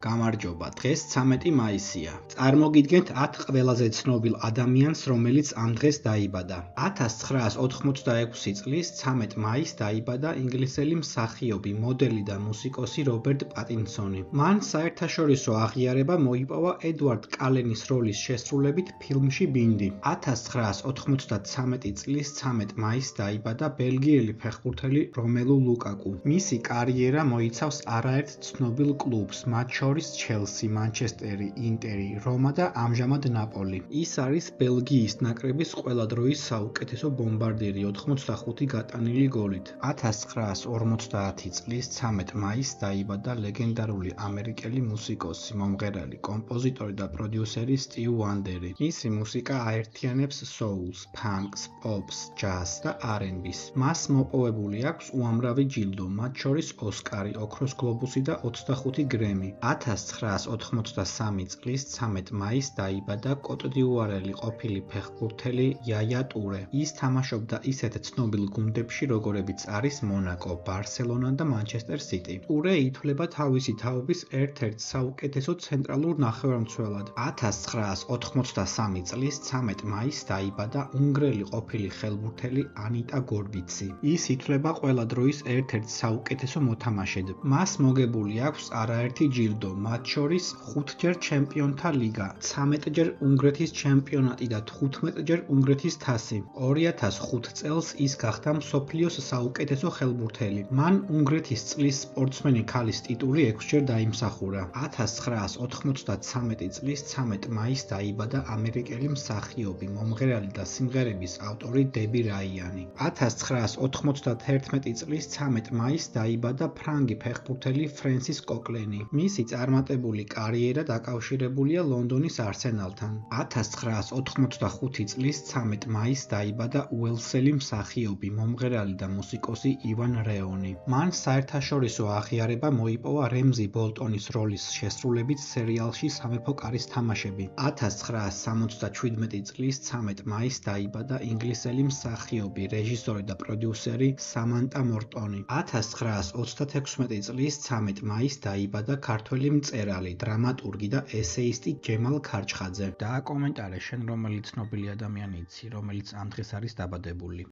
გამარჯობა, დღეს 13 მაისია. წარმოგიდგენთ 10 ყველაზე ცნობილ ადამიანს, რომელიც ამ დღეს დაიბადა. 1986 წლის 13 მაისს დაიბადა ინგლისელი მსახიობი, მოდელი და მუსიკოსი რობერტ პატინსონი. მან საერთაშორისო აღიარება მოიპოვა ედვარდ კალენის როლის შესრულებით ფილმში ბინდი. 1993 წლის 13 მაისს დაიბადა ბელგიელი ფეხბურთელი რომელუ ლუკაკუ. მისი კარიერა მოიცავს არაერთ ცნობილ კლუბს, მათ შორის ჩელსი, მანჩესტერი, ინტერი, რომა და ამჟამად ნაპოლი. ის არის ბელგიის ნაკრების ყველა დროის საუკეთესო ბომბარდირი 85 გატანილი გოლით. 1950 წლის 13 მაისს დაიბადა ლეგენდარული ამერიკელი მუსიკოსი, მომღერალი, კომპოზიტორი და პროდიუსერი სტივ ვანდერი. მისი მუსიკა აერთიანებს soul-ს, ფანკს, პოპს, ჯაზს და R&B-ს. მას მოპოვებული აქვს უამრავი ჯილდო, მათ შორის ოსკარი, ოქროს გლობუსი და 25 გრემი. 1983 წლის 13 მაისს დაიბადა კოტ-დიუარელი ყოფილი ფეხბურთელი იაია ტურე. ის თამაშობდა ისეთ ცნობილ გუნდებში, როგორებიც არის მონაკო, ბარსელონა და მანჩესტერ სიტი. ტურე ითვლება თავისი თაობის ერთ-ერთ საუკეთესო ცენტრალურ ნახევარმცველად. 1983 წლის 13 მაისს დაიბადა უნგრელი ყოფილი ხელბურთელი ანიტა გორბიცი. ის ითვლება ყველა დროის ერთ-ერთ საუკეთესო მოთამაშედ. მას მოგებული აქვს არაერთი ჯილდო, მათ შორის 5-ჯერ ჩემპიონთა ლიგა, 13-ჯერ უნგრეთის ჩემპიონატი და 15-ჯერ უნგრეთის თასი. 2005 წელს ის გახდა მსოფლიოს საუკეთესო ხელბურთელი. მან უნგრეთის წლის სპორტსმენი ქალის ტიტული 6-ჯერ დაიმსახურა. 1993 წლის 13 მაისს დაიბადა ამერიკელი მსახიობი, მომღერალი და სიმღერების ავტორი დები რაიანი. 1991 წლის 13 მაისს დაიბადა ფრანგი ფეხბურთელი ფრენსის კოკლენი. მისი წარმატებული კარიერა დაკავშირებულია ლონდონის არსენალთან. 1985 წლის 13 მაისს დაიბადა უელსელი მსახიობი, მომღერალი და მუსიკოსი ივან რეონი. მან საერთაშორისო აღიარება მოიპოვა რემზი ბოლტონის როლის შესრულებით სერიალში სამეფო კარის თამაშები. 1977 წლის 13 მაისს დაიბადა ინგლისელი მსახიობი, რეჟისორი და პროდიუსერი სამანტა მორტონი. 1936 წლის 13 მაისს დაიბადა ქართველი მწერალი, დრამატურგი და ესეისტი ჯემალ ქარჩხაძე. დააკომენტარე შენ რომელი ცნობილი ადამიანი იცი, რომელიც ამ დღეს არის დაბადებული.